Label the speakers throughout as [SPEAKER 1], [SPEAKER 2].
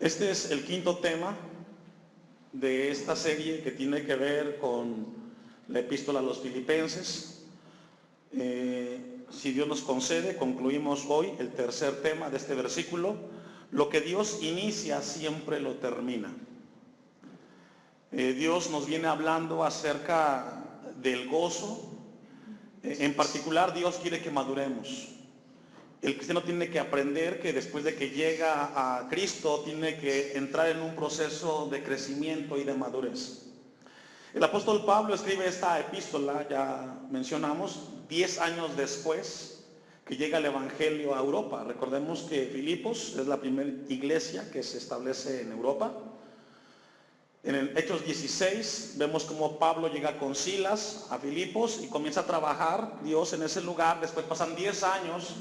[SPEAKER 1] Este es el quinto tema de esta serie que tiene que ver con la epístola a los Filipenses. Si Dios nos concede, concluimos hoy el tercer tema de este versículo. Lo que Dios inicia siempre lo termina. Dios nos viene hablando acerca del gozo. En particular, Dios quiere que maduremos. El cristiano tiene que aprender que después de que llega a Cristo, tiene que entrar en un proceso de crecimiento y de madurez. El apóstol Pablo escribe esta epístola, ya mencionamos, 10 años después que llega el evangelio a Europa. Recordemos que Filipos es la primera iglesia que se establece en Europa. En el Hechos 16 vemos cómo Pablo llega con Silas a Filipos y comienza a trabajar Dios en ese lugar. Después pasan 10 años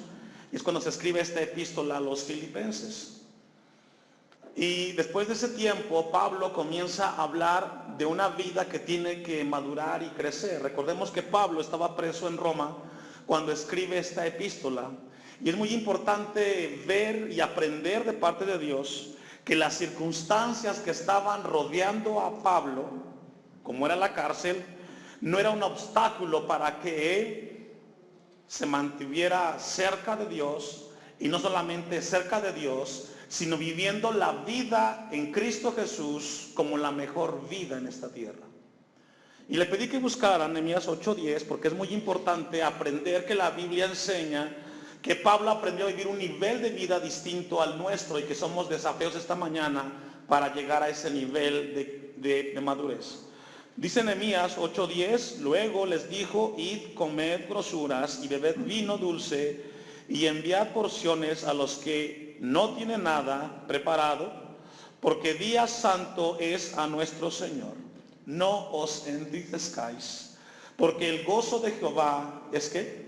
[SPEAKER 1] y es cuando se escribe esta epístola a los Filipenses. Y después de ese tiempo Pablo comienza a hablar de una vida que tiene que madurar y crecer. Recordemos que Pablo estaba preso en Roma cuando escribe esta epístola. Y es muy importante ver y aprender de parte de Dios que las circunstancias que estaban rodeando a Pablo, como era la cárcel, no era un obstáculo para que él se mantuviera cerca de Dios, y no solamente cerca de Dios, sino viviendo la vida en Cristo Jesús como la mejor vida en esta tierra. Y le pedí que buscara Nehemías 8:10 porque es muy importante aprender que la Biblia enseña que Pablo aprendió a vivir un nivel de vida distinto al nuestro y que somos desafiados esta mañana para llegar a ese nivel de madurez. Dice Nehemías 8:10, luego les dijo, id, comed grosuras y bebed vino dulce y enviad porciones a los que no tienen nada preparado, porque día santo es a nuestro Señor. No os entristezcáis, porque el gozo de Jehová es ¿qué?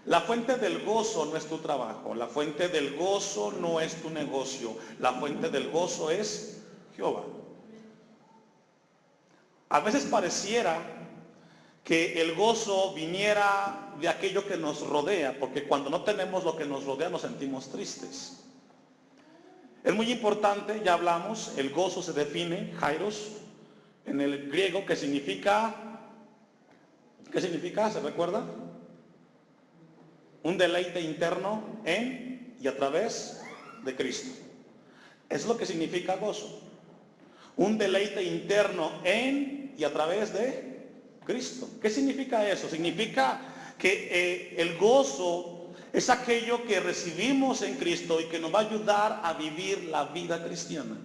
[SPEAKER 1] La fuente del gozo no es tu trabajo, la fuente del gozo no es tu negocio, la fuente del gozo es Jehová. A veces pareciera que el gozo viniera de aquello que nos rodea, porque cuando no tenemos lo que nos rodea nos sentimos tristes. Es muy importante, ya hablamos, el gozo se define, kairos, en el griego, que significa, ¿qué significa? ¿Se recuerda? Un deleite interno en y a través de Cristo. Es lo que significa gozo. Un deleite interno en y a través de Cristo. ¿Qué significa eso? Significa que el gozo es aquello que recibimos en Cristo y que nos va a ayudar a vivir la vida cristiana.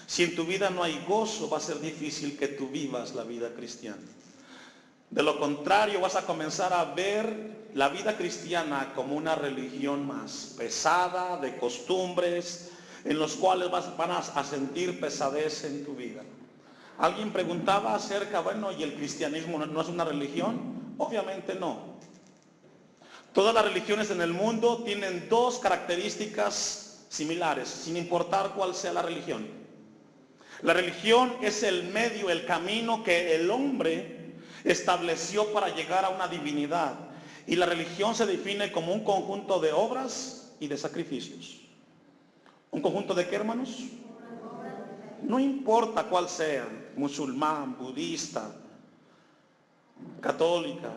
[SPEAKER 1] Si en tu vida no hay gozo, va a ser difícil que tú vivas la vida cristiana. De lo contrario, vas a comenzar a ver la vida cristiana como una religión más pesada, de costumbres, en los cuales van a sentir pesadez en tu vida. Alguien preguntaba acerca, bueno, ¿y el cristianismo no es una religión? Obviamente no. Todas las religiones en el mundo tienen dos características similares, sin importar cuál sea la religión. La religión es el medio, el camino que el hombre estableció para llegar a una divinidad. Y la religión se define como un conjunto de obras y de sacrificios. ¿Un conjunto de qué, hermanos? No importa cuál sea, musulmán, budista, católica.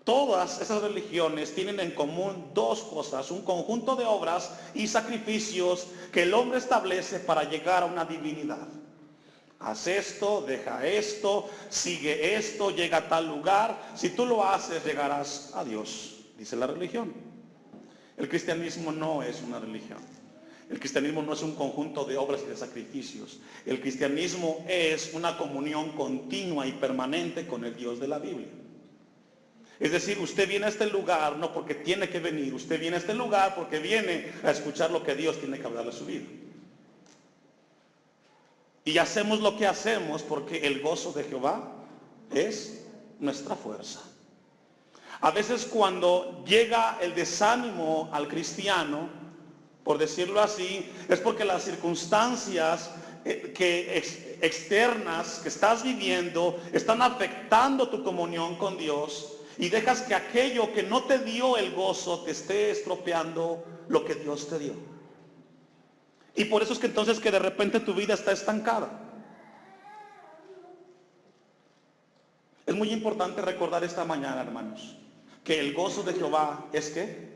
[SPEAKER 1] Todas esas religiones tienen en común dos cosas, un conjunto de obras y sacrificios que el hombre establece para llegar a una divinidad. Haz esto, deja esto, sigue esto, llega a tal lugar. Si tú lo haces, llegarás a Dios, dice la religión. El cristianismo no es una religión. El cristianismo no es un conjunto de obras y de sacrificios. El cristianismo es una comunión continua y permanente con el Dios de la Biblia. Es decir, usted viene a este lugar no porque tiene que venir, usted viene a este lugar porque viene a escuchar lo que Dios tiene que hablarle a su vida. Y hacemos lo que hacemos porque el gozo de Jehová es nuestra fuerza. A veces cuando llega el desánimo al cristiano, por decirlo así, es porque las circunstancias externas que estás viviendo están afectando tu comunión con Dios y dejas que aquello que no te dio el gozo te esté estropeando lo que Dios te dio. Y por eso es que entonces que de repente tu vida está estancada. Es muy importante recordar esta mañana, hermanos, que el gozo de Jehová es ¿qué?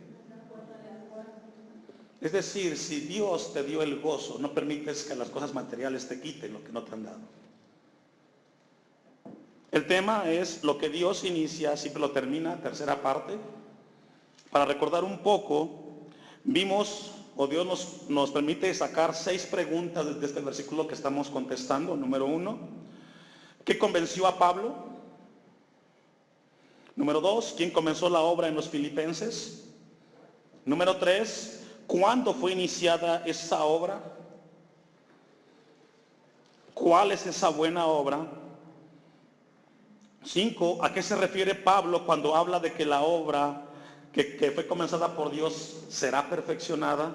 [SPEAKER 1] Es decir, si Dios te dio el gozo, no permites que las cosas materiales te quiten lo que no te han dado. El tema es lo que Dios inicia, siempre lo termina, tercera parte. Para recordar un poco, vimos, o Dios nos permite sacar 6 preguntas desde este versículo que estamos contestando. Número 1, ¿qué convenció a Pablo? Número 2, ¿quién comenzó la obra en los Filipenses? Número 3, ¿cuándo fue iniciada esa obra? ¿Cuál es esa buena obra? 5, ¿a qué se refiere Pablo cuando habla de que la obra que fue comenzada por Dios será perfeccionada?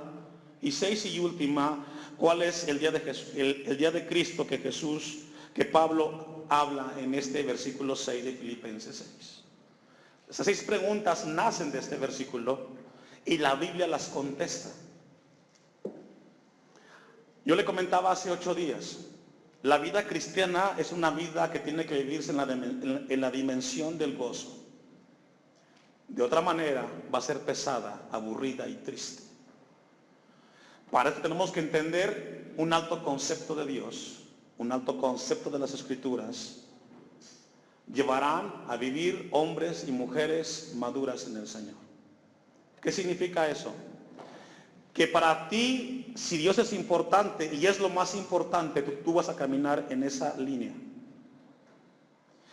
[SPEAKER 1] Y 6 y última, ¿cuál es el día de Jesús, el día de Cristo que Pablo habla en este versículo 6 de Filipenses 6? Esas 6 preguntas nacen de este versículo y la Biblia las contesta. Yo le comentaba hace 8 días, la vida cristiana es una vida que tiene que vivirse en la dimensión del gozo. De otra manera va a ser pesada, aburrida y triste. Para eso tenemos que entender un alto concepto de Dios, un alto concepto de las Escrituras. Llevarán a vivir hombres y mujeres maduras en el Señor. ¿Qué significa eso? Que para ti, si Dios es importante y es lo más importante, tú vas a caminar en esa línea.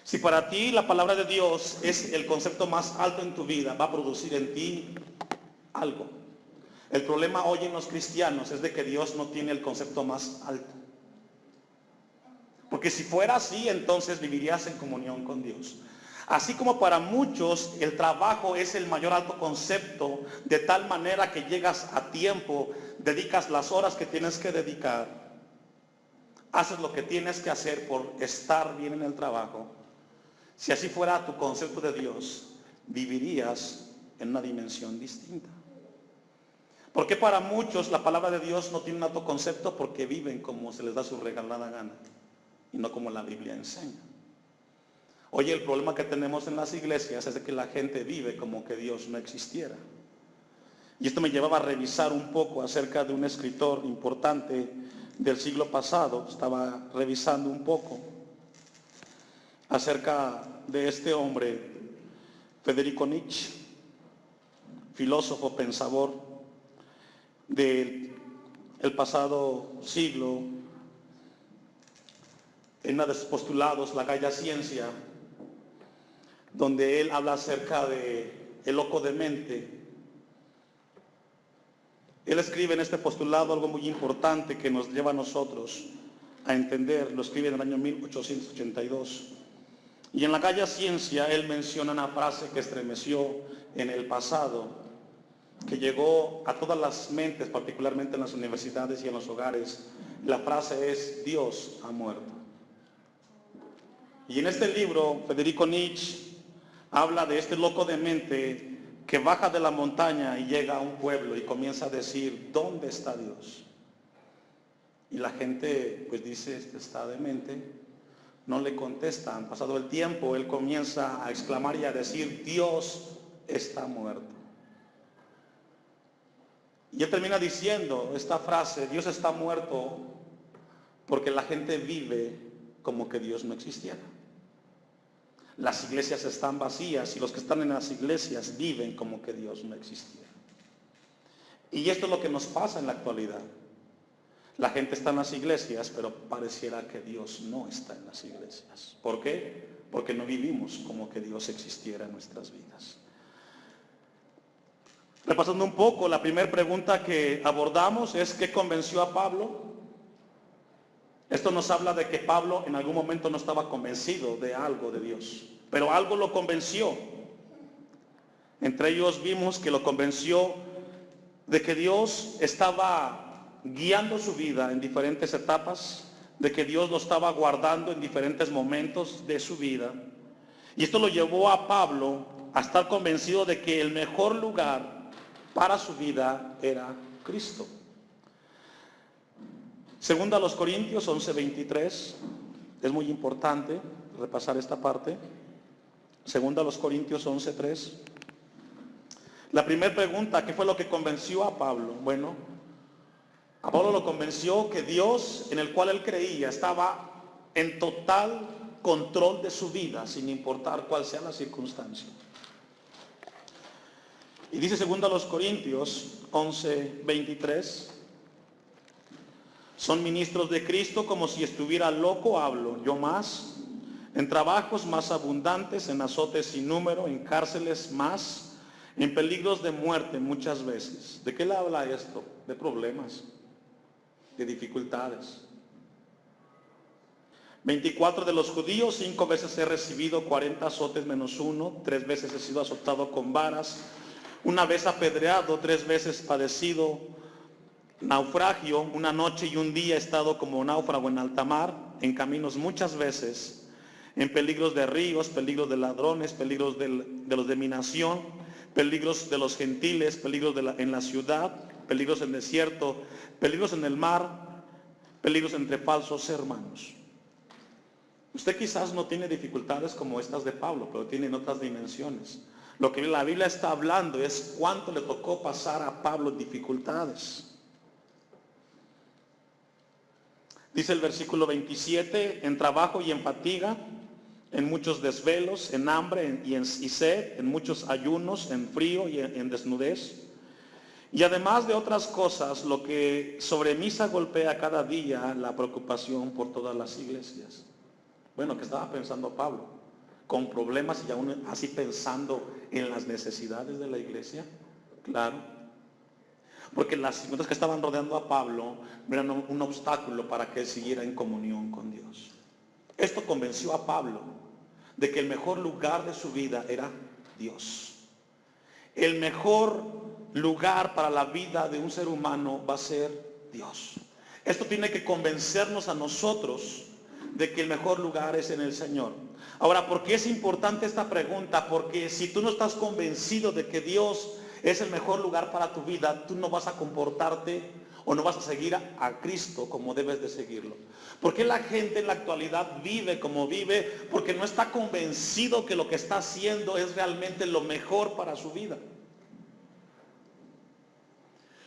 [SPEAKER 1] Si para ti la palabra de Dios es el concepto más alto en tu vida, va a producir en ti algo. El problema hoy en los cristianos es de que Dios no tiene el concepto más alto. Porque si fuera así, entonces vivirías en comunión con Dios. Así como para muchos el trabajo es el mayor alto concepto, de tal manera que llegas a tiempo, dedicas las horas que tienes que dedicar, haces lo que tienes que hacer por estar bien en el trabajo. Si así fuera tu concepto de Dios, vivirías en una dimensión distinta. ¿Por qué para muchos la palabra de Dios no tiene un alto concepto? Porque viven como se les da su regalada gana y no como la Biblia enseña. Oye, el problema que tenemos en las iglesias es de que la gente vive como que Dios no existiera. Y esto me llevaba a revisar un poco acerca de un escritor importante del siglo pasado. Estaba revisando un poco acerca de este hombre, Federico Nietzsche, filósofo, pensador del pasado siglo. En uno de sus postulados, La Gaia Ciencia, donde él habla acerca de el loco de mente. Él escribe en este postulado algo muy importante que nos lleva a nosotros a entender. Lo escribe en el año 1882. Y en La Gaia Ciencia él menciona una frase que estremeció en el pasado, que llegó a todas las mentes, particularmente en las universidades y en los hogares. La frase es: Dios ha muerto. Y en este libro, Federico Nietzsche habla de este loco de mente que baja de la montaña y llega a un pueblo y comienza a decir: ¿dónde está Dios? Y la gente pues dice: este está demente. No le contestan. Pasado el tiempo, él comienza a exclamar y a decir: Dios está muerto. Y él termina diciendo esta frase: Dios está muerto, porque la gente vive como que Dios no existiera. Las iglesias están vacías y los que están en las iglesias viven como que Dios no existiera. Y esto es lo que nos pasa en la actualidad. La gente está en las iglesias, pero pareciera que Dios no está en las iglesias. ¿Por qué? Porque no vivimos como que Dios existiera en nuestras vidas. Repasando un poco, la primera pregunta que abordamos es: ¿qué convenció a Pablo? Esto nos habla de que Pablo en algún momento no estaba convencido de algo de Dios, pero algo lo convenció. Entre ellos vimos que lo convenció de que Dios estaba guiando su vida en diferentes etapas, de que Dios lo estaba guardando en diferentes momentos de su vida. Y esto lo llevó a Pablo a estar convencido de que el mejor lugar para su vida era Cristo. Segunda a los Corintios 11:23. Es muy importante repasar esta parte. Segunda a los Corintios 11:3. La primera pregunta, ¿qué fue lo que convenció a Pablo? Bueno, a Pablo lo convenció que Dios, en el cual él creía, estaba en total control de su vida, sin importar cuál sea la circunstancia. Y dice segunda a los Corintios 11:23, son ministros de Cristo, como si estuviera loco hablo, yo más, en trabajos más abundantes, en azotes sin número, en cárceles más, en peligros de muerte muchas veces. ¿De qué le habla esto? De problemas, de dificultades. 24 de los judíos, 5 veces he recibido 40 azotes menos 1, 3 veces he sido azotado con varas, 1 vez apedreado, 3 veces padecido naufragio, 1 noche y 1 día he estado como náufrago en alta mar, en caminos muchas veces, en peligros de ríos, peligros de ladrones, peligros de los de mi nación, peligros de los gentiles, peligros en la ciudad, peligros en desierto, peligros en el mar, peligros entre falsos hermanos. Usted quizás no tiene dificultades como estas de Pablo, pero tiene en otras dimensiones. Lo que la Biblia está hablando es cuánto le tocó pasar a Pablo dificultades. Dice el versículo 27, en trabajo y en fatiga, en muchos desvelos, en hambre y sed, en muchos ayunos, en frío y en desnudez. Y además de otras cosas, lo que sobre mí se golpea cada día, la preocupación por todas las iglesias. Bueno, ¿qué estaba pensando Pablo? Con problemas y aún así pensando en las necesidades de la iglesia. Claro. Porque las circunstancias que estaban rodeando a Pablo eran un obstáculo para que él siguiera en comunión con Dios. Esto convenció a Pablo de que el mejor lugar de su vida era Dios. El mejor lugar para la vida de un ser humano va a ser Dios. Esto tiene que convencernos a nosotros de que el mejor lugar es en el Señor. Ahora, ¿por qué es importante esta pregunta? Porque si tú no estás convencido de que Dios es el mejor lugar para tu vida, tú no vas a comportarte o no vas a seguir a Cristo como debes de seguirlo. ¿Por qué la gente en la actualidad vive como vive? Porque no está convencido que lo que está haciendo es realmente lo mejor para su vida.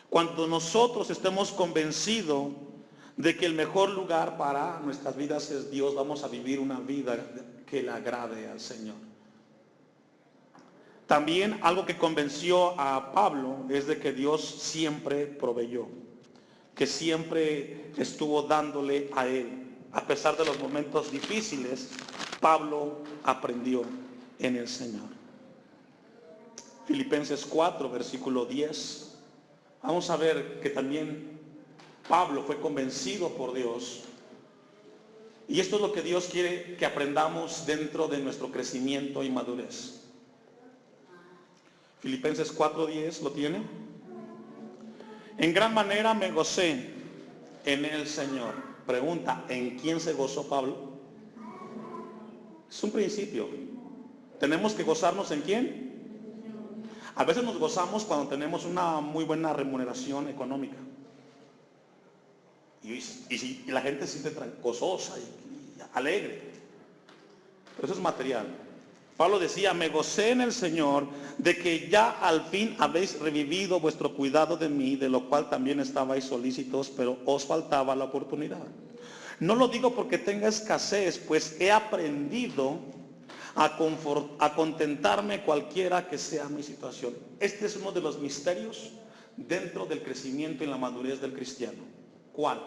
[SPEAKER 1] Cuando nosotros estemos convencidos de que el mejor lugar para nuestras vidas es Dios, vamos a vivir una vida que le agrade al Señor. También algo que convenció a Pablo es de que Dios siempre proveyó, que siempre estuvo dándole a él. A pesar de los momentos difíciles, Pablo aprendió en el Señor. Filipenses 4, versículo 10. Vamos a ver que también Pablo fue convencido por Dios. Y esto es lo que Dios quiere que aprendamos dentro de nuestro crecimiento y madurez. Filipenses 4:10, ¿lo tiene? En gran manera me gocé en el Señor. Pregunta, ¿en quién se gozó Pablo? Es un principio. ¿Tenemos que gozarnos en quién? A veces nos gozamos cuando tenemos una muy buena remuneración económica. Y la gente se siente gozosa y alegre. Pero eso es material. Pablo decía, me gocé en el Señor de que ya al fin habéis revivido vuestro cuidado de mí, de lo cual también estabais solícitos, pero os faltaba la oportunidad. No lo digo porque tenga escasez, pues he aprendido a contentarme cualquiera que sea mi situación. Este es uno de los misterios dentro del crecimiento y la madurez del cristiano. ¿Cuál?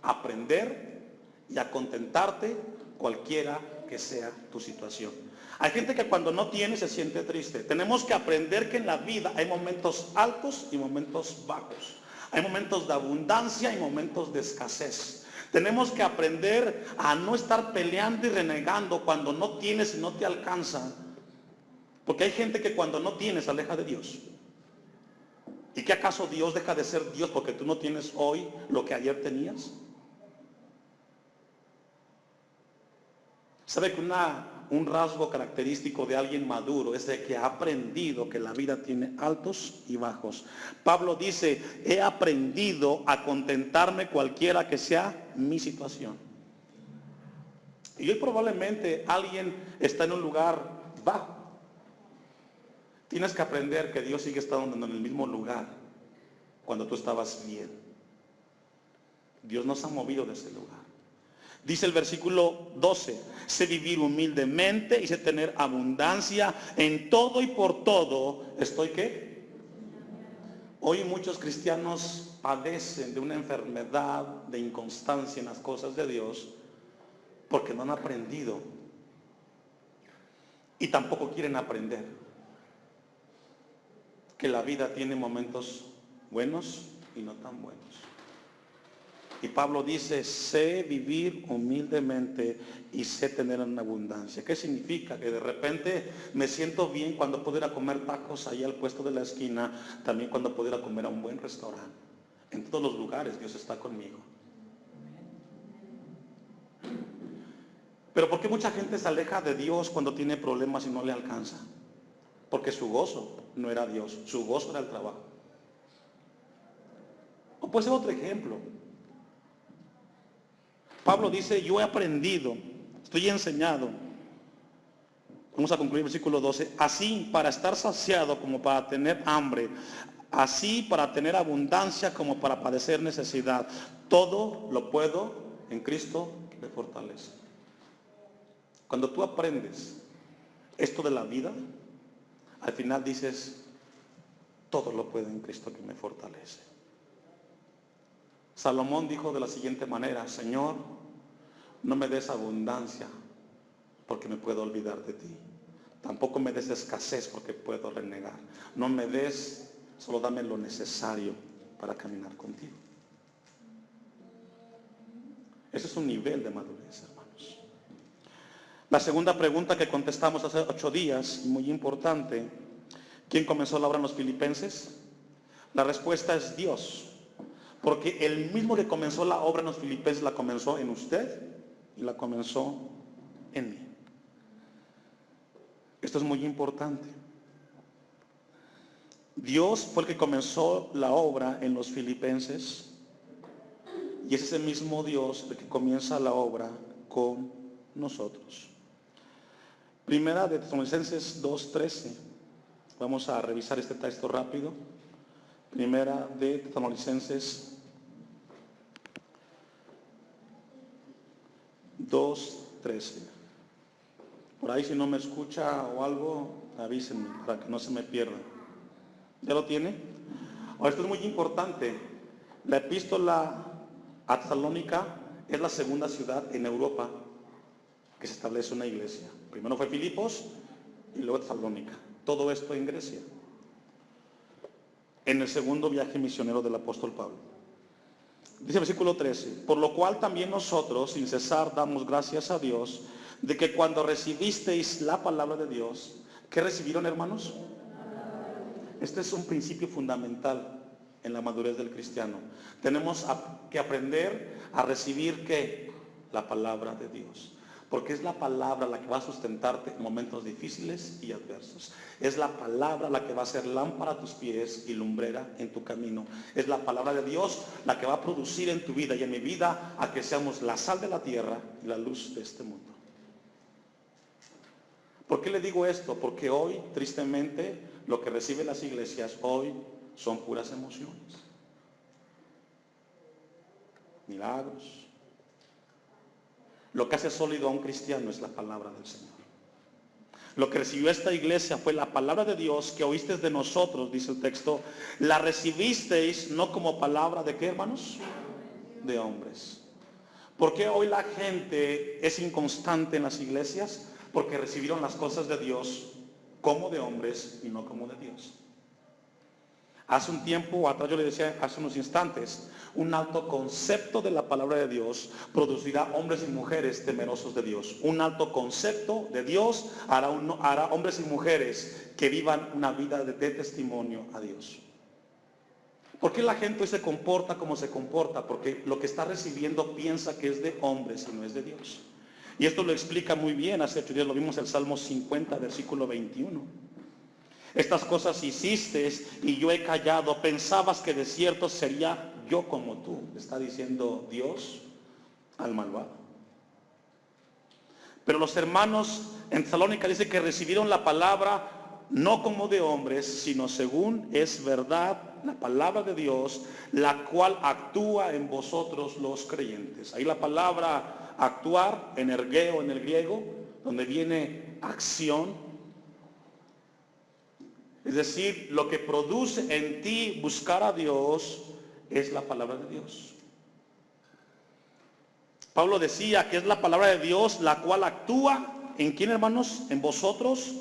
[SPEAKER 1] Aprender y a contentarte cualquiera que sea tu situación. Hay gente que cuando no tiene se siente triste. Tenemos que aprender que en la vida hay momentos altos y momentos bajos. Hay momentos de abundancia y momentos de escasez. Tenemos que aprender a no estar peleando y renegando cuando no tienes y no te alcanza. Porque hay gente que cuando no tiene se aleja de Dios. ¿Y qué acaso Dios deja de ser Dios porque tú no tienes hoy lo que ayer tenías? ¿Sabe que una un rasgo característico de alguien maduro es de que ha aprendido que la vida tiene altos y bajos. Pablo dice, he aprendido a contentarme cualquiera que sea mi situación. Y hoy probablemente alguien está en un lugar bajo. Tienes que aprender que Dios sigue estando en el mismo lugar cuando tú estabas bien. Dios nos ha movido de ese lugar. Dice el versículo 12, sé vivir humildemente y sé tener abundancia en todo y por todo. ¿Estoy qué? Hoy muchos cristianos padecen de una enfermedad de inconstancia en las cosas de Dios porque no han aprendido y tampoco quieren aprender que la vida tiene momentos buenos y no tan buenos. Y Pablo dice, sé vivir humildemente y sé tener en abundancia. ¿Qué significa? Que de repente me siento bien cuando puedo ir a comer tacos ahí al puesto de la esquina, también cuando puedo ir a comer a un buen restaurante. En todos los lugares Dios está conmigo. Pero ¿por qué mucha gente se aleja de Dios cuando tiene problemas y no le alcanza? Porque su gozo no era Dios, su gozo era el trabajo. O puede ser otro ejemplo. Pablo dice, yo he aprendido, estoy enseñado. Vamos a concluir el versículo 12. Así para estar saciado como para tener hambre, así para tener abundancia como para padecer necesidad. Todo lo puedo en Cristo que me fortalece. Cuando tú aprendes esto de la vida, al final dices, todo lo puedo en Cristo que me fortalece. Salomón dijo de la siguiente manera, Señor, no me des abundancia porque me puedo olvidar de ti. Tampoco me des escasez porque puedo renegar. No me des, solo dame lo necesario para caminar contigo. Ese es un nivel de madurez, hermanos. La segunda pregunta que contestamos hace 8 días, muy importante, ¿quién comenzó la obra en los filipenses? La respuesta es Dios. Porque el mismo que comenzó la obra en los filipenses la comenzó en usted y la comenzó en mí. Esto es muy importante. Dios fue el que comenzó la obra en los filipenses y es ese mismo Dios el que comienza la obra con nosotros. Primera de Tesalonicenses 2:13. Vamos a revisar este texto rápido. Primera de Tesalonicenses 2:13. Por ahí si no me escucha o algo, avísenme para que no se me pierda. ¿Ya lo tiene? Ahora, esto es muy importante. La epístola a Tesalónica es la segunda ciudad en Europa que se establece una iglesia. Primero fue Filipos y luego Tesalónica. Todo esto en Grecia. En el segundo viaje misionero del apóstol Pablo. Dice el versículo 13, por lo cual también nosotros sin cesar damos gracias a Dios de que cuando recibisteis la palabra de Dios, ¿qué recibieron, hermanos? Este es un principio fundamental en la madurez del cristiano. Tenemos que aprender a recibir ¿qué? La palabra de Dios. Porque es la palabra la que va a sustentarte en momentos difíciles y adversos. Es la palabra la que va a ser lámpara a tus pies y lumbrera en tu camino. Es la palabra de Dios la que va a producir en tu vida y en mi vida a que seamos la sal de la tierra y la luz de este mundo. ¿Por qué le digo esto? Porque hoy, tristemente, lo que reciben las iglesias hoy son puras emociones. Milagros. Lo que hace sólido a un cristiano es la palabra del Señor. Lo que recibió esta iglesia fue la palabra de Dios que oísteis de nosotros, dice el texto. La recibisteis no como palabra de ¿qué, hermanos? De hombres. ¿Por qué hoy la gente es inconstante en las iglesias? Porque recibieron las cosas de Dios como de hombres y no como de Dios. Hace un tiempo atrás, yo le decía hace unos instantes, un alto concepto de la palabra de Dios producirá hombres y mujeres temerosos de Dios. Un alto concepto de Dios hará hombres y mujeres que vivan una vida de testimonio a Dios. ¿Por qué la gente hoy se comporta como se comporta? Porque lo que está recibiendo piensa que es de hombres y no es de Dios. Y esto lo explica muy bien, hace 8 días lo vimos en el Salmo 50, versículo 21. Estas cosas hiciste y yo he callado, pensabas que de cierto sería yo como tú, está diciendo Dios al malvado. Pero los hermanos en Tesalónica dice que recibieron la palabra no como de hombres, sino según es verdad la palabra de Dios, la cual actúa en vosotros los creyentes. Ahí la palabra actuar, energeo en el griego, donde viene acción, es decir, lo que produce en ti buscar a Dios es la palabra de Dios. Pablo decía que es la palabra de Dios la cual actúa en quién, hermanos, en vosotros.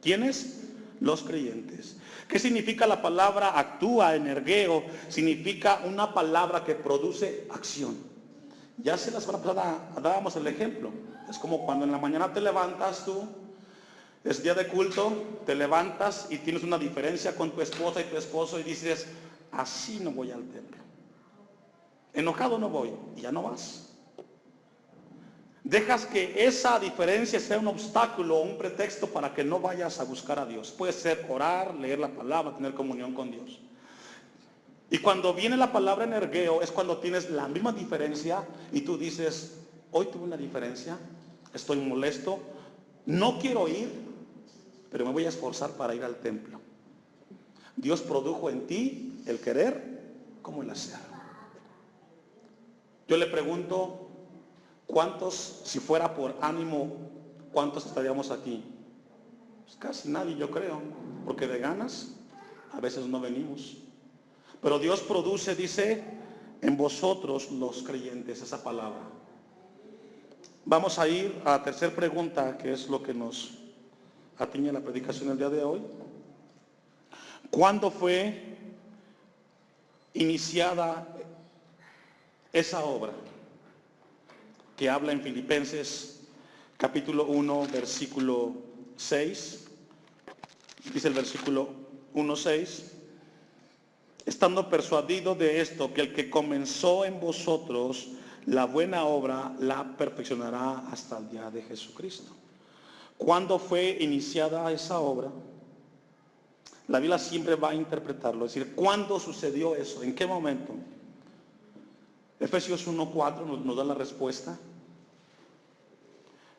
[SPEAKER 1] ¿Quiénes? Los creyentes. ¿Qué significa la palabra actúa, energeo? Significa una palabra que produce acción. Ya se la semana pasada dábamos el ejemplo. Es como cuando en la mañana te levantas tú, es día de culto, te levantas y tienes una diferencia con tu esposa y tu esposo y dices, así no voy al templo. Enojado no voy, y ya no vas. Dejas que esa diferencia sea un obstáculo o un pretexto para que no vayas a buscar a Dios. Puede ser orar, leer la palabra, tener comunión con Dios. Y cuando viene la palabra energeo es cuando tienes la misma diferencia y tú dices, hoy tuve una diferencia, estoy molesto, no quiero ir, pero me voy a esforzar para ir al templo. Dios produjo en ti el querer como el hacer. Yo le pregunto, ¿cuántos, si fuera por ánimo, cuántos estaríamos aquí? Pues casi nadie, yo creo, porque de ganas a veces no venimos. Pero Dios produce, dice, en vosotros los creyentes, esa palabra. Vamos a ir a la tercera pregunta, que es lo que nos atañe la predicación el día de hoy. ¿Cuándo fue iniciada esa obra que habla en Filipenses capítulo 1, versículo 6? Dice el versículo 1:6. Estando persuadido de esto, que el que comenzó en vosotros la buena obra, la perfeccionará hasta el día de Jesucristo. ¿Cuándo fue iniciada esa obra? La Biblia siempre va a interpretarlo, es decir, ¿cuándo sucedió eso? ¿En qué momento? Efesios 1:4 nos da la respuesta.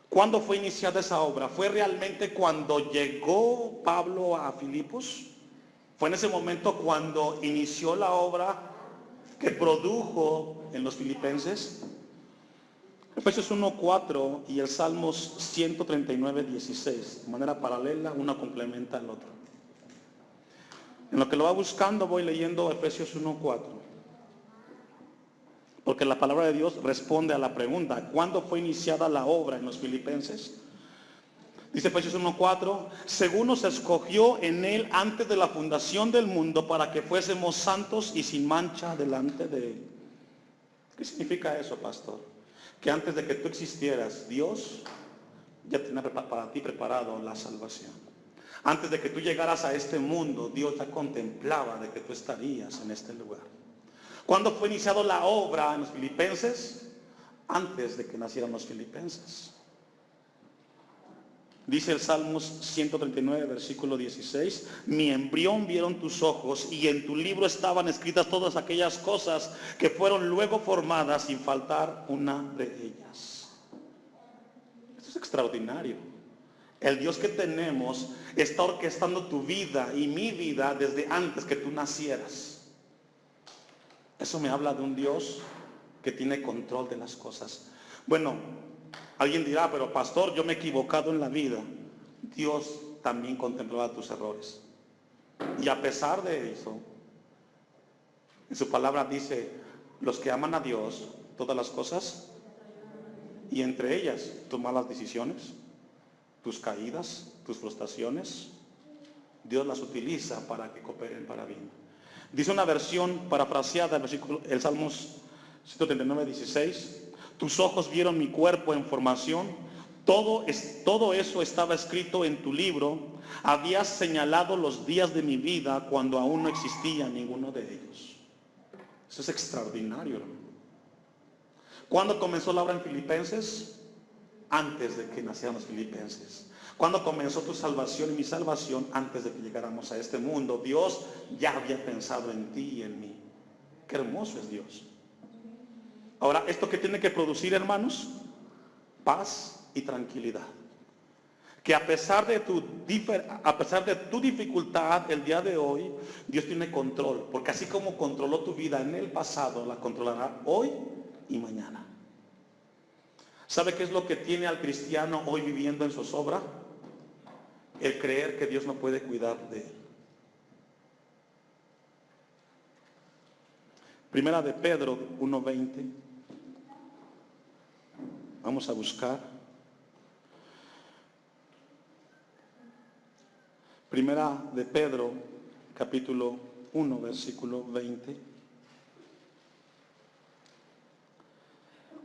[SPEAKER 1] ¿Cuándo fue iniciada esa obra? ¿Fue realmente cuando llegó Pablo a Filipos? ¿Fue en ese momento cuando inició la obra que produjo en los filipenses? Efesios 1:4 y el Salmos 139:16. De manera paralela, una complementa al otro. En lo que lo va buscando voy leyendo Efesios 1:4. Porque la palabra de Dios responde a la pregunta, ¿cuándo fue iniciada la obra en los filipenses? Dice Efesios 1:4, según nos escogió en él antes de la fundación del mundo para que fuésemos santos y sin mancha delante de él. ¿Qué significa eso, pastor? Que antes de que tú existieras, Dios ya tenía para ti preparado la salvación. Antes de que tú llegaras a este mundo, Dios ya contemplaba de que tú estarías en este lugar. ¿Cuándo fue iniciada la obra en los filipenses? Antes de que nacieran los filipenses. Dice el Salmos 139, versículo 16, mi embrión vieron tus ojos y en tu libro estaban escritas todas aquellas cosas que fueron luego formadas sin faltar una de ellas. Esto es extraordinario. El Dios que tenemos está orquestando tu vida y mi vida desde antes que tú nacieras. Eso me habla de un Dios que tiene control de las cosas. Bueno, alguien dirá, pero pastor, yo me he equivocado en la vida. Dios también contemplaba tus errores. Y a pesar de eso, en su palabra dice, los que aman a Dios, todas las cosas, y entre ellas tus malas decisiones, tus caídas, tus frustraciones, Dios las utiliza para que cooperen para bien. Dice una versión parafraseada, el Salmos 139, 16, tus ojos vieron mi cuerpo en formación, todo eso estaba escrito en tu libro, habías señalado los días de mi vida cuando aún no existía ninguno de ellos. Eso es extraordinario, hermano. ¿Cuándo comenzó la obra en Filipenses? antes de que nacieran los filipenses. Cuando comenzó tu salvación y mi salvación, antes de que llegáramos a este mundo, Dios ya había pensado en ti y en mí. Qué hermoso es Dios. Ahora, ¿esto qué tiene que producir, hermanos? Paz y tranquilidad. Que a pesar de tu dificultad el día de hoy, Dios tiene control. Porque así como controló tu vida en el pasado, la controlará hoy y mañana. ¿Sabe qué es lo que tiene al cristiano hoy viviendo en zozobra? El creer que Dios no puede cuidar de él. Primera de Pedro 1:20. Vamos a buscar. Primera de Pedro, capítulo 1, versículo 20.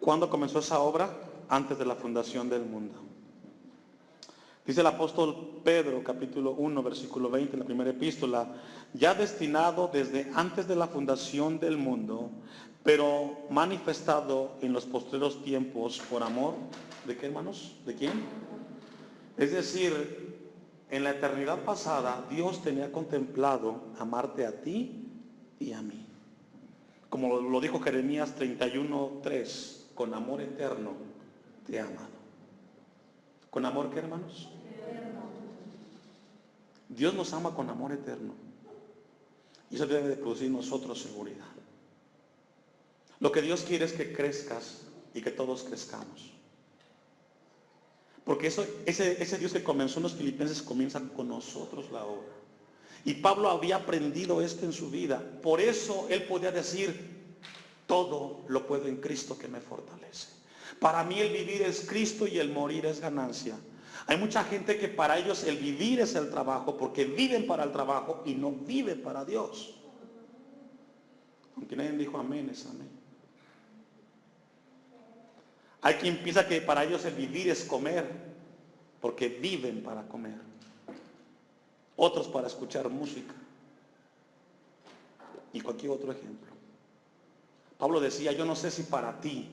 [SPEAKER 1] ¿Cuándo comenzó esa obra? Antes de la fundación del mundo. Dice el apóstol Pedro, capítulo 1, versículo 20, en la primera epístola, ya destinado desde antes de la fundación del mundo, pero manifestado en los postreros tiempos por amor, ¿de qué, hermanos? ¿De quién? Es decir, en la eternidad pasada, Dios tenía contemplado amarte a ti y a mí. Como lo dijo Jeremías 31:3, con amor eterno te he amado. ¿Con amor qué, hermanos? Dios nos ama con amor eterno. Y eso debe de producir en nosotros seguridad. Lo que Dios quiere es que crezcas y que todos crezcamos. Porque ese Dios que comenzó en los filipenses comienza con nosotros la obra. Y Pablo había aprendido esto en su vida. Por eso él podía decir, todo lo puedo en Cristo que me fortalece. Para mí el vivir es Cristo y el morir es ganancia. Hay mucha gente que para ellos el vivir es el trabajo, porque viven para el trabajo y no viven para Dios. Aunque nadie dijo amén, es amén. Hay quien piensa que para ellos el vivir es comer, porque viven para comer. Otros para escuchar música. Y cualquier otro ejemplo. Pablo decía, yo no sé si para ti,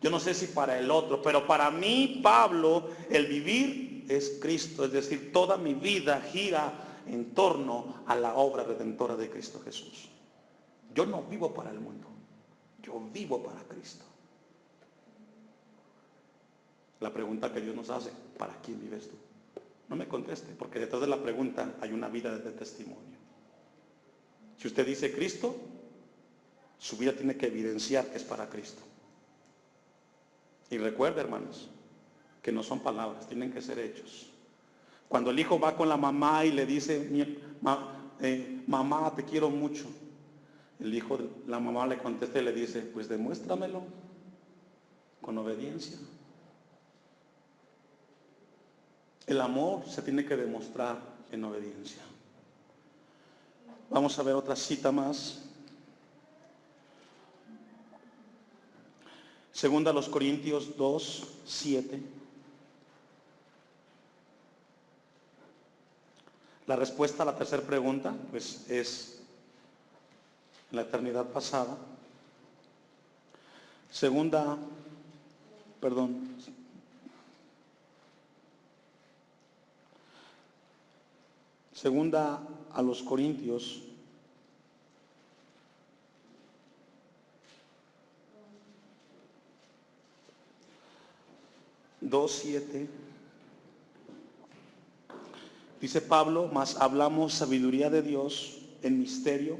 [SPEAKER 1] yo no sé si para el otro, pero para mí, Pablo, el vivir es Cristo. Es decir, toda mi vida gira en torno a la obra redentora de Cristo Jesús. Yo no vivo para el mundo, yo vivo para Cristo. La pregunta que Dios nos hace, ¿para quién vives tú? No me conteste, porque detrás de la pregunta hay una vida de testimonio. Si usted dice Cristo, su vida tiene que evidenciar que es para Cristo. Y recuerde, hermanos, que no son palabras, tienen que ser hechos. Cuando el hijo va con la mamá y le dice, mamá, te quiero mucho, la mamá le contesta y le dice, pues demuéstramelo con obediencia. El amor se tiene que demostrar en obediencia. Vamos a ver otra cita más. Segunda a los Corintios 2:7. La respuesta a la tercera pregunta, pues es en la eternidad pasada. Segunda a los Corintios 2:7. Dice Pablo, mas hablamos sabiduría de Dios en misterio,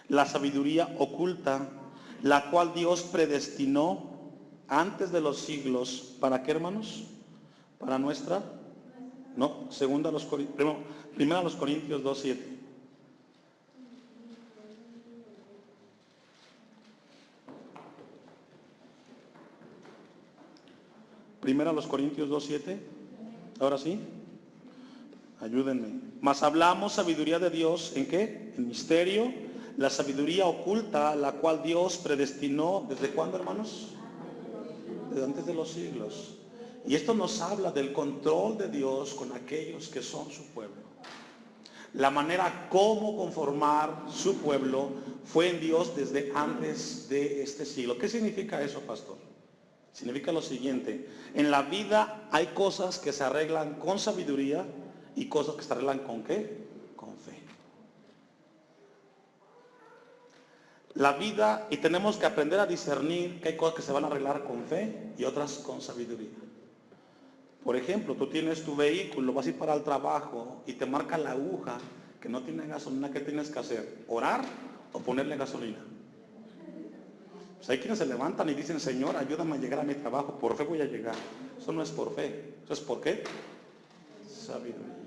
[SPEAKER 1] la sabiduría oculta, la cual Dios predestinó antes de los siglos. ¿Para qué, hermanos? Para nuestra, no, primero a los Corintios 2:7. Primero a los Corintios 2:7. Ahora sí. Ayúdenme. Mas hablamos sabiduría de Dios, ¿en qué? En misterio, la sabiduría oculta, la cual Dios predestinó, ¿desde cuándo, hermanos? Desde antes de los siglos. Y esto nos habla del control de Dios con aquellos que son su pueblo. La manera como conformar su pueblo fue en Dios desde antes de este siglo. ¿Qué significa eso, pastor? Significa lo siguiente: en la vida hay cosas que se arreglan con sabiduría y cosas que se arreglan ¿con qué? Con fe. La vida, y tenemos que aprender a discernir que hay cosas que se van a arreglar con fe y otras con sabiduría. Por ejemplo, tú tienes tu vehículo, vas a ir para el trabajo y te marca la aguja que no tiene gasolina. ¿Qué tienes que hacer? ¿Orar o ponerle gasolina? Pues hay quienes se levantan y dicen: Señor, ayúdame a llegar a mi trabajo, por fe voy a llegar. Eso no es por fe, eso es ¿por qué? Sabiduría.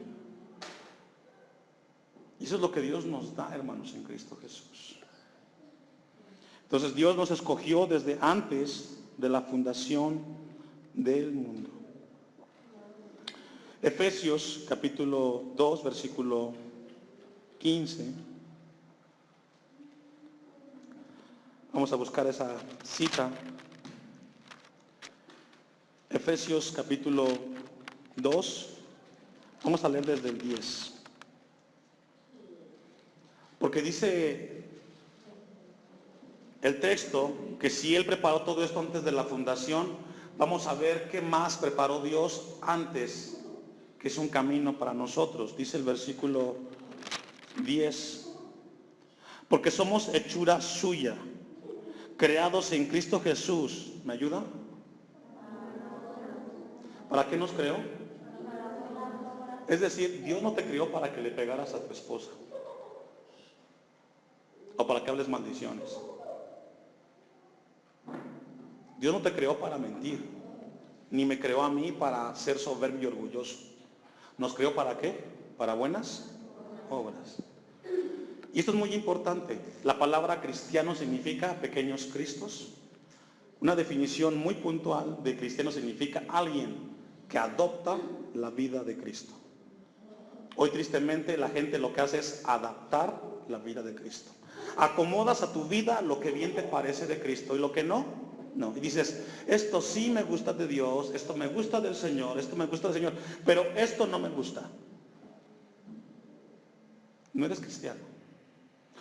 [SPEAKER 1] Y eso es lo que Dios nos da, hermanos, en Cristo Jesús. Entonces Dios nos escogió desde antes de la fundación del mundo. Efesios capítulo 2, versículo 15. Vamos a buscar esa cita. Efesios capítulo 2. Vamos a leer desde el 10. Porque dice el texto que si Él preparó todo esto antes de la fundación, vamos a ver qué más preparó Dios antes, que es un camino para nosotros. Dice el versículo 10. Porque somos hechura suya, creados en Cristo Jesús. ¿Me ayuda? ¿Para qué nos creó? Es decir, Dios no te crió para que le pegaras a tu esposa o para que hables maldiciones. Dios no te creó para mentir, ni me creó a mí para ser soberbio y orgulloso. ¿Nos creó para qué? Para buenas obras. Y esto es muy importante. La palabra cristiano significa pequeños cristos. Una definición muy puntual de cristiano significa alguien que adopta la vida de Cristo. Hoy tristemente la gente lo que hace es adaptar la vida de Cristo. Acomodas a tu vida lo que bien te parece de Cristo y lo que no, no. Y dices: esto sí me gusta de Dios, esto me gusta del Señor, esto me gusta del Señor, pero esto no me gusta. No eres cristiano.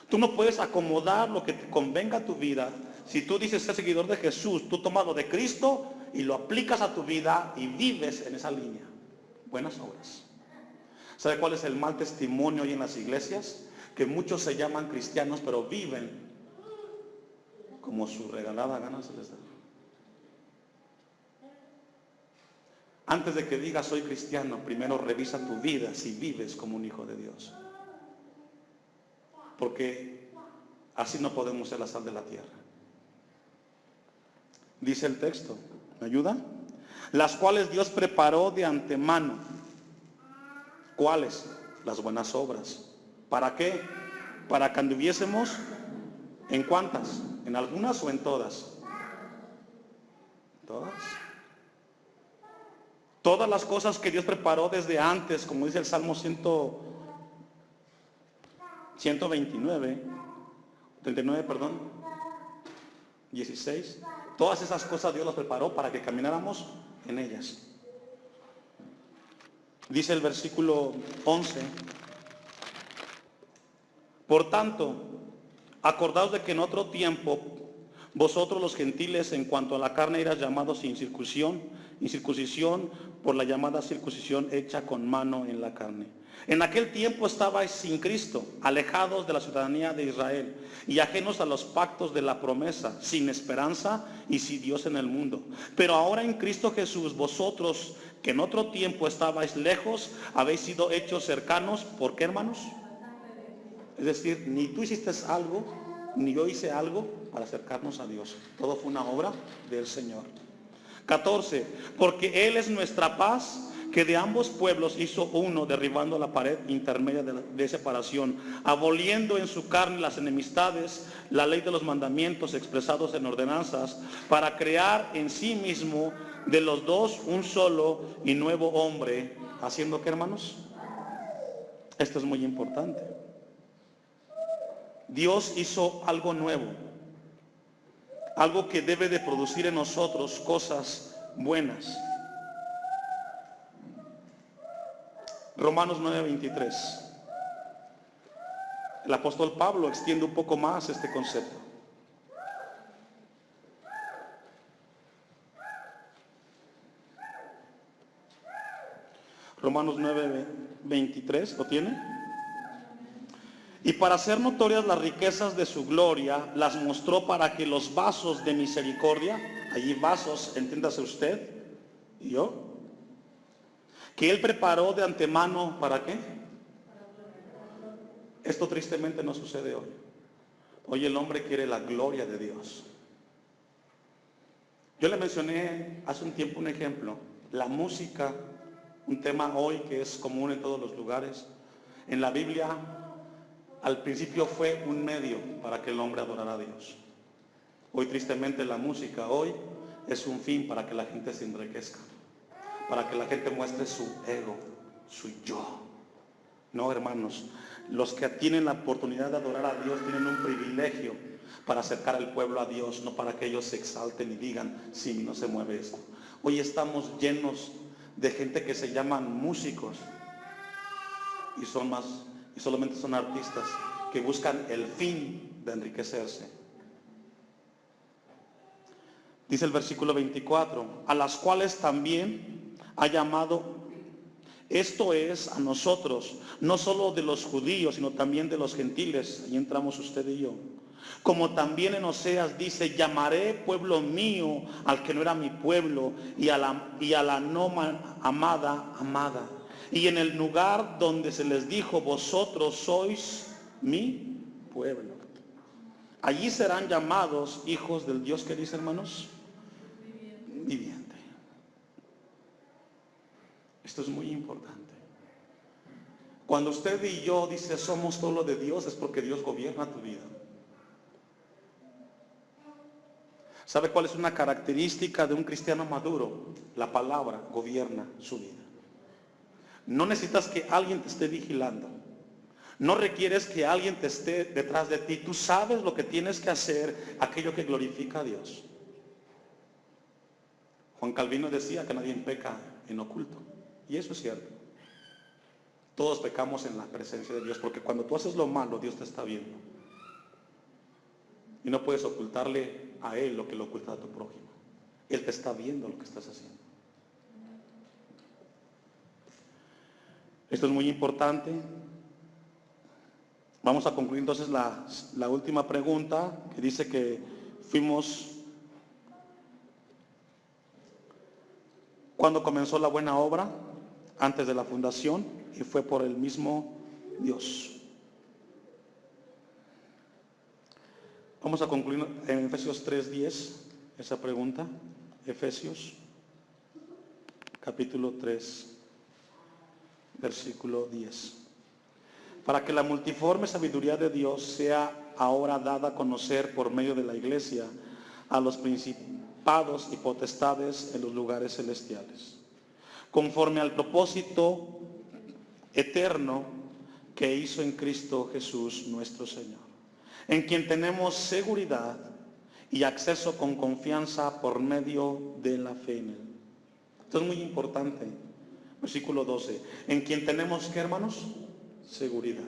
[SPEAKER 1] Tú no puedes acomodar lo que te convenga a tu vida. Si tú dices ser seguidor de Jesús, tú tomas lo de Cristo y lo aplicas a tu vida y vives en esa línea. Buenas obras. ¿Sabe cuál es el mal testimonio hoy en las iglesias? Que muchos se llaman cristianos, pero viven como su regalada gana se les da. Antes de que digas soy cristiano, primero revisa tu vida si vives como un hijo de Dios. Porque así no podemos ser la sal de la tierra. Dice el texto, ¿me ayuda? Las cuales Dios preparó de antemano. ¿Cuáles? Las buenas obras. ¿Para qué? Para que anduviésemos ¿en cuántas? ¿En algunas o en todas? ¿Todas? Todas las cosas que Dios preparó desde antes, como dice el Salmo 129, 39, perdón, 16. Todas esas cosas Dios las preparó para que camináramos en ellas. Dice el versículo 11. Por tanto, acordaos de que en otro tiempo vosotros los gentiles en cuanto a la carne eras llamados sin circuncisión por la llamada circuncisión hecha con mano en la carne. En aquel tiempo estabais sin Cristo, alejados de la ciudadanía de Israel y ajenos a los pactos de la promesa, sin esperanza y sin Dios en el mundo. Pero ahora en Cristo Jesús, vosotros que en otro tiempo estabais lejos, habéis sido hechos cercanos. ¿Por qué, hermanos? Es decir, ni tú hiciste algo, ni yo hice algo para acercarnos a Dios. Todo fue una obra del Señor. 14. Porque Él es nuestra paz, que de ambos pueblos hizo uno, derribando la pared intermedia de separación, aboliendo en su carne las enemistades, la ley de los mandamientos expresados en ordenanzas, para crear en sí mismo de los dos un solo y nuevo hombre. ¿Haciendo qué, hermanos? Esto es muy importante. Dios hizo algo nuevo, algo que debe de producir en nosotros cosas buenas. Romanos 9:23. El apóstol Pablo extiende un poco más este concepto. Romanos 9, 23, ¿lo tiene? Y para hacer notorias las riquezas de su gloria, las mostró para que los vasos de misericordia, allí vasos, entiéndase usted y yo, que él preparó de antemano, ¿para qué? Esto tristemente no sucede hoy. Hoy el hombre quiere la gloria de Dios. Yo le mencioné hace un tiempo un ejemplo, la música, un tema hoy que es común en todos los lugares. En la Biblia, al principio fue un medio para que el hombre adorara a Dios. Hoy tristemente la música hoy es un fin para que la gente se enriquezca, para que la gente muestre su ego, su yo. No, hermanos, los que tienen la oportunidad de adorar a Dios tienen un privilegio para acercar al pueblo a Dios, no para que ellos se exalten y digan, sí, no se mueve esto. Hoy estamos llenos de gente que se llaman músicos y solamente son artistas que buscan el fin de enriquecerse. Dice el versículo 24, a las cuales también ha llamado, esto es a nosotros, no solo de los judíos, sino también de los gentiles, ahí entramos usted y yo. Como también en Oseas dice, llamaré pueblo mío al que no era mi pueblo, y a la no amada, amada. Y en el lugar donde se les dijo, vosotros sois mi pueblo. Allí serán llamados hijos del Dios que dice, hermanos, viviente. Esto es muy importante. Cuando usted y yo dice somos solo de Dios, es porque Dios gobierna tu vida. ¿Sabe cuál es una característica de un cristiano maduro? La palabra gobierna su vida. No necesitas que alguien te esté vigilando. No requieres que alguien te esté detrás de ti. Tú sabes lo que tienes que hacer, aquello que glorifica a Dios. Juan Calvino decía que nadie peca en oculto. Y eso es cierto. Todos pecamos en la presencia de Dios, porque cuando tú haces lo malo, Dios te está viendo. Y no puedes ocultarle a Él lo que le oculta a tu prójimo. Él te está viendo lo que estás haciendo. Esto es muy importante. Vamos a concluir entonces la última pregunta, que dice que fuimos, ¿cuándo comenzó la buena obra? Antes de la fundación, y fue por el mismo Dios. Vamos a concluir en Efesios 3:10, esa pregunta. Efesios, capítulo 3, versículo 10. Para que la multiforme sabiduría de Dios sea ahora dada a conocer por medio de la iglesia a los principados y potestades en los lugares celestiales, conforme al propósito eterno que hizo en Cristo Jesús nuestro Señor, en quien tenemos seguridad y acceso con confianza por medio de la fe en Él. Esto es muy importante. Versículo 12. En quien tenemos, ¿qué, hermanos? Seguridad.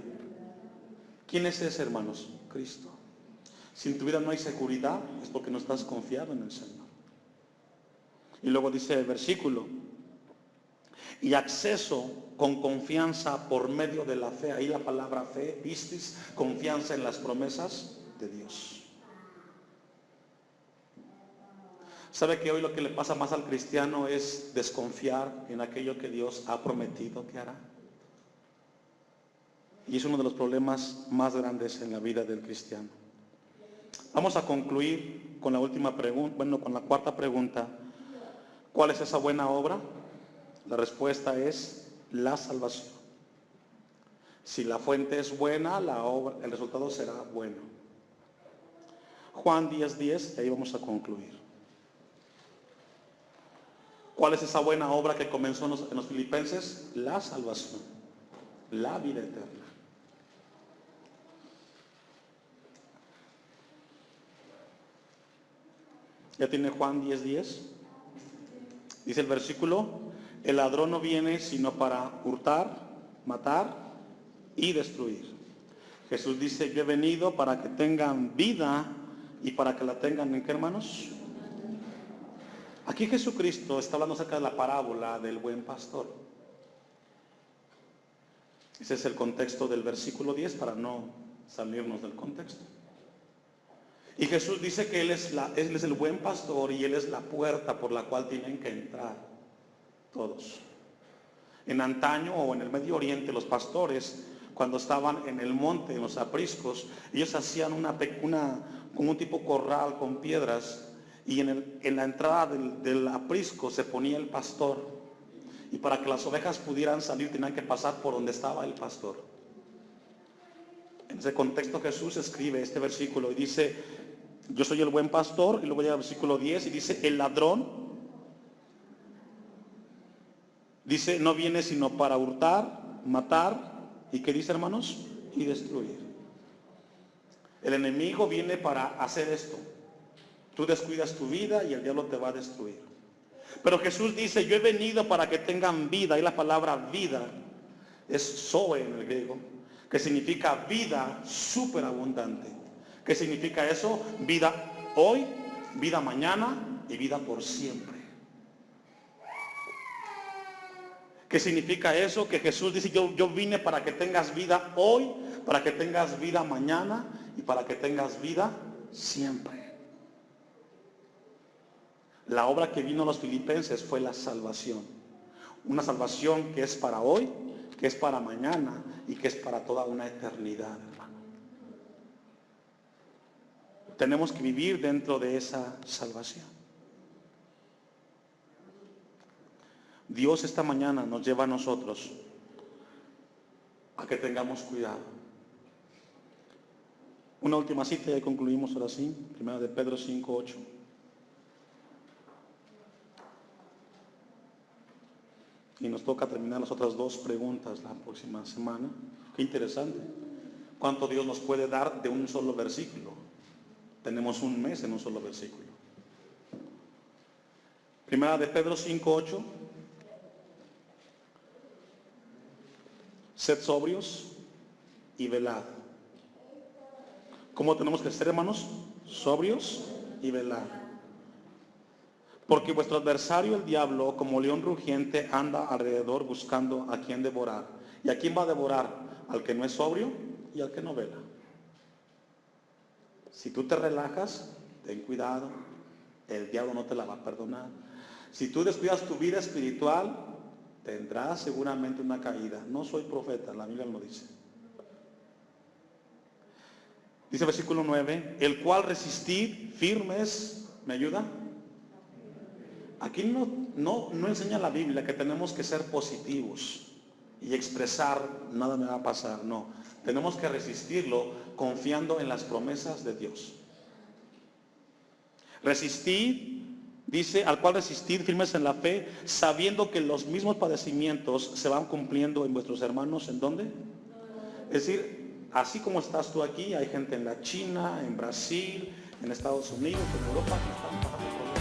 [SPEAKER 1] ¿Quién es ese, hermanos? Cristo. Si en tu vida no hay seguridad, es porque no estás confiado en el Señor. Y luego dice el versículo, y acceso con confianza por medio de la fe. Ahí la palabra fe, pistis, confianza en las promesas de Dios. ¿Sabe que hoy lo que le pasa más al cristiano es desconfiar en aquello que Dios ha prometido que hará? Y es uno de los problemas más grandes en la vida del cristiano. Vamos a concluir con la última pregunta, con la cuarta pregunta. ¿Cuál es esa buena obra? La respuesta es la salvación. Si la fuente es buena, la obra, el resultado será bueno. Juan 10:10, ahí vamos a concluir. ¿Cuál es esa buena obra que comenzó en los filipenses? La salvación, la vida eterna. ¿Ya tiene Juan 10:10? Dice el versículo, el ladrón no viene sino para hurtar, matar y destruir. Jesús dice, yo he venido para que tengan vida y para que la tengan, ¿en qué, hermanos? Aquí Jesucristo está hablando acerca de la parábola del buen pastor. Ese es el contexto del versículo 10 para no salirnos del contexto. Y Jesús dice que Él es el buen pastor y Él es la puerta por la cual tienen que entrar todos. En antaño o en el Medio Oriente, los pastores, cuando estaban en el monte, en los apriscos, ellos hacían como un tipo corral con piedras, y en la entrada del aprisco se ponía el pastor, y para que las ovejas pudieran salir tenían que pasar por donde estaba el pastor. En ese contexto Jesús escribe este versículo y dice: yo soy el buen pastor, y luego llega el versículo 10 y dice: el ladrón, dice, no viene sino para hurtar, matar, ¿y qué dice, hermanos? Y destruir. El enemigo viene para hacer esto. Tú descuidas tu vida y el diablo te va a destruir. Pero Jesús dice: yo he venido para que tengan vida, y la palabra vida es zoe en el griego, que significa vida superabundante. ¿Qué significa eso? Vida hoy, vida mañana y vida por siempre. ¿Qué significa eso? Que Jesús dice: yo vine para que tengas vida hoy, para que tengas vida mañana y para que tengas vida siempre. La obra que vino a los filipenses fue la salvación. Una salvación que es para hoy, que es para mañana y que es para toda una eternidad, hermano. Tenemos que vivir dentro de esa salvación. Dios esta mañana nos lleva a nosotros a que tengamos cuidado. Una última cita y ahí concluimos ahora sí. Primera de Pedro 5:8. Y nos toca terminar las otras dos preguntas la próxima semana. Qué interesante. ¿Cuánto Dios nos puede dar de un solo versículo? Tenemos un mes en un solo versículo. Primera de Pedro 5:8. Sed sobrios y velad. ¿Cómo tenemos que ser, hermanos? Sobrios y velad. Porque vuestro adversario, el diablo, como león rugiente, anda alrededor buscando a quien devorar. ¿Y a quién va a devorar? Al que no es sobrio y al que no vela. Si tú te relajas, ten cuidado, el diablo no te la va a perdonar. Si tú descuidas tu vida espiritual, tendrás seguramente una caída. No soy profeta, la Biblia lo dice. Dice versículo 9, el cual resistid firmes, ¿me ayuda? Aquí no enseña la Biblia que tenemos que ser positivos y expresar, nada me va a pasar, no. Tenemos que resistirlo confiando en las promesas de Dios. Resistid, dice, al cual resistir firmes en la fe, sabiendo que los mismos padecimientos se van cumpliendo en vuestros hermanos, ¿en dónde? Es decir, así como estás tú aquí, hay gente en la China, en Brasil, en Estados Unidos, en Europa que están pasando por